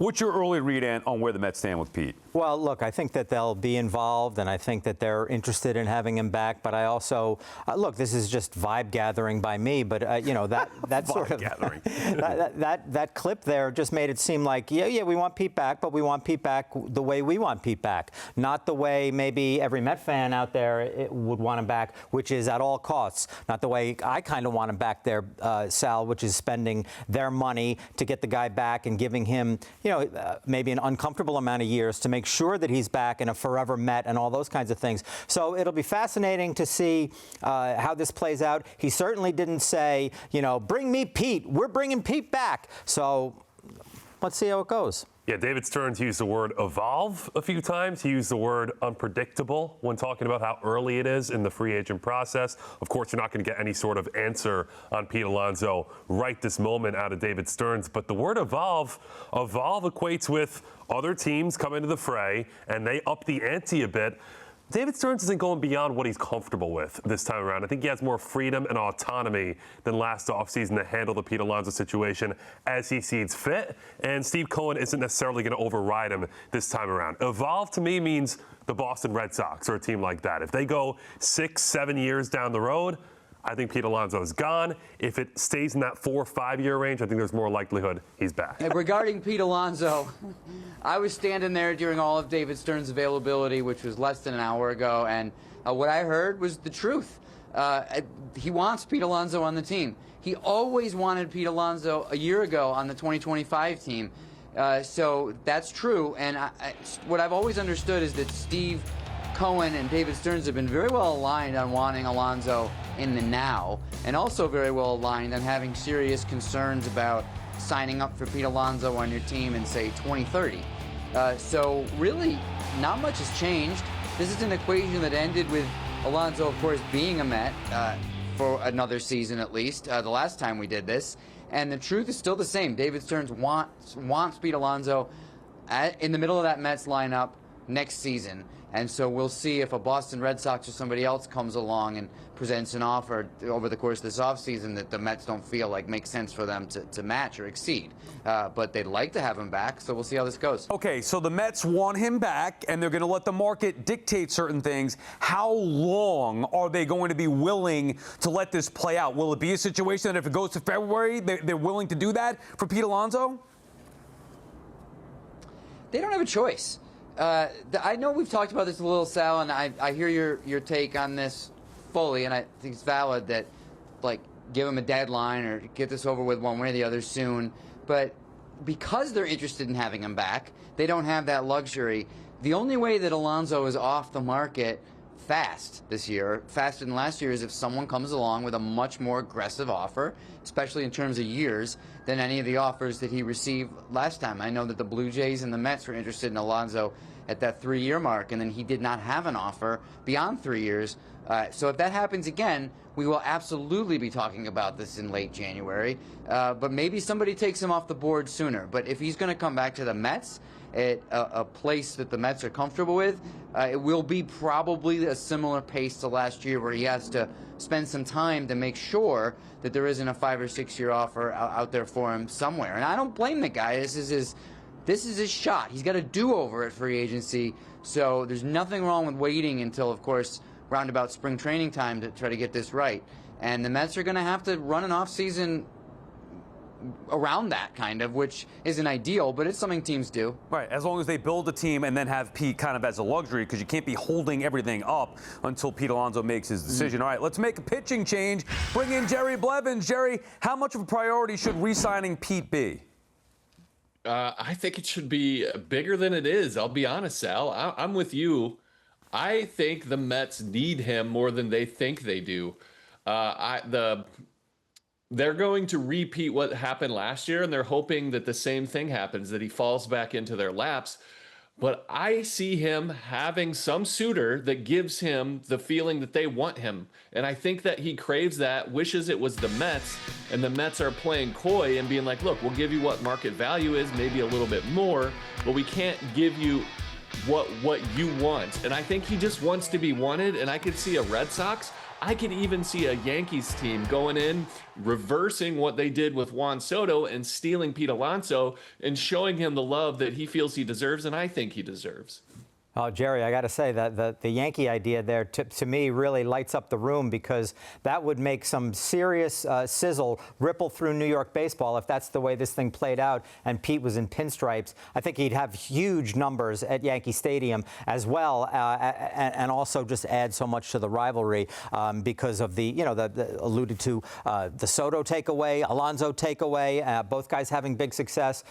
What's your early read on where the Mets stand with Pete? Well, look, I think that they'll be involved, and I think that they're interested in having him back. But I also look, this is just vibe gathering by me. But you know that sort of gathering. that clip there just made it seem like yeah, we want Pete back, but we want Pete back the way we want Pete back, not the way maybe every Met fan out there would want him back, which is at all costs. Not the way I kind of want him back there, Sal, which is spending their money to get the guy back and giving him, maybe an uncomfortable amount of years to make sure that he's back and a forever Met and all those kinds of things. So it'll be fascinating to see how this plays out. He certainly didn't say, bring me Pete. We're bringing Pete back. So let's see how it goes. Yeah, David Stearns used the word evolve a few times. He used the word unpredictable when talking about how early it is in the free agent process. Of course, you're not going to get any sort of answer on Pete Alonso right this moment out of David Stearns. But the word evolve equates with other teams come into the fray and they up the ante a bit. David Stearns isn't going beyond what he's comfortable with this time around. I think he has more freedom and autonomy than last offseason to handle the Pete Alonso situation as he sees fit. And Steve Cohen isn't necessarily going to override him this time around. Evolve to me means the Boston Red Sox or a team like that. If they go 6-7 years down the road, I think Pete Alonso is gone. If it stays in that 4 or 5 year range, I think there's more likelihood he's back. Regarding Pete Alonso, I was standing there during all of David Stearns' availability, which was less than an hour ago, and what I heard was the truth. He wants Pete Alonso on the team. He always wanted Pete Alonso a year ago on the 2025 team. So that's true, and what I've always understood is that Steve Cohen and David Stearns have been very well aligned on wanting Alonso in the now, and also very well aligned on having serious concerns about signing up for Pete Alonso on your team in, say, 2030. So really, not much has changed. This is an equation that ended with Alonso, of course, being a Met for another season at least, the last time we did this. And the truth is still the same. David Stearns wants Pete Alonso in the middle of that Mets lineup next season. And so we'll see if a Boston Red Sox or somebody else comes along and presents an offer over the course of this offseason that the Mets don't feel like makes sense for them to match or exceed. But they'd like to have him back, so we'll see how this goes. Okay, so the Mets want him back, and they're going to let the market dictate certain things. How long are they going to be willing to let this play out? Will it be a situation that if it goes to February, they're willing to do that for Pete Alonso? They don't have a choice. I know we've talked about this a little, Sal, and I hear your take on this fully, and I think it's valid that, give him a deadline or get this over with one way or the other soon. But because they're interested in having him back, they don't have that luxury. The only way that Alonso is off the market fast this year, faster than last year, is if someone comes along with a much more aggressive offer, especially in terms of years, than any of the offers that he received last time. I know that the Blue Jays and the Mets were interested in Alonso at that 3-year mark, and then he did not have an offer beyond 3 years. So if that happens again, we will absolutely be talking about this in late January. But maybe somebody takes him off the board sooner. But if he's going to come back to the Mets at a place that the Mets are comfortable with, it will be probably a similar pace to last year, where he has to spend some time to make sure that there isn't a 5 or 6 year offer out there for him somewhere. And I don't blame the guy. This is his shot. He's got a do-over at free agency, so there's nothing wrong with waiting until, of course, roundabout spring training time to try to get this right. And the Mets are going to have to run an offseason around that, kind of, which isn't ideal, but it's something teams do. Right, as long as they build a team and then have Pete kind of as a luxury, because you can't be holding everything up until Pete Alonso makes his decision. All right, let's make a pitching change. Bring in Jerry Blevins. Jerry, how much of a priority should re-signing Pete be? I think it should be bigger than it is. I'll be honest, Sal. I'm with you. I think the Mets need him more than they think they do. They're going to repeat what happened last year, and they're hoping that the same thing happens, that he falls back into their laps. But I see him having some suitor that gives him the feeling that they want him. And I think that he craves that, wishes it was the Mets, and the Mets are playing coy and being like, look, we'll give you what market value is, maybe a little bit more, but we can't give you what you want. And I think he just wants to be wanted, and I could see a Red Sox I could even see a Yankees team going in, reversing what they did with Juan Soto and stealing Pete Alonso and showing him the love that he feels he deserves and I think he deserves. Oh, Jerry, I got to say that the Yankee idea there, to me, really lights up the room, because that would make some serious sizzle ripple through New York baseball if that's the way this thing played out and Pete was in pinstripes. I think he'd have huge numbers at Yankee Stadium as well, and also just add so much to the rivalry because of the alluded to the Soto takeaway, Alonso takeaway, both guys having big success.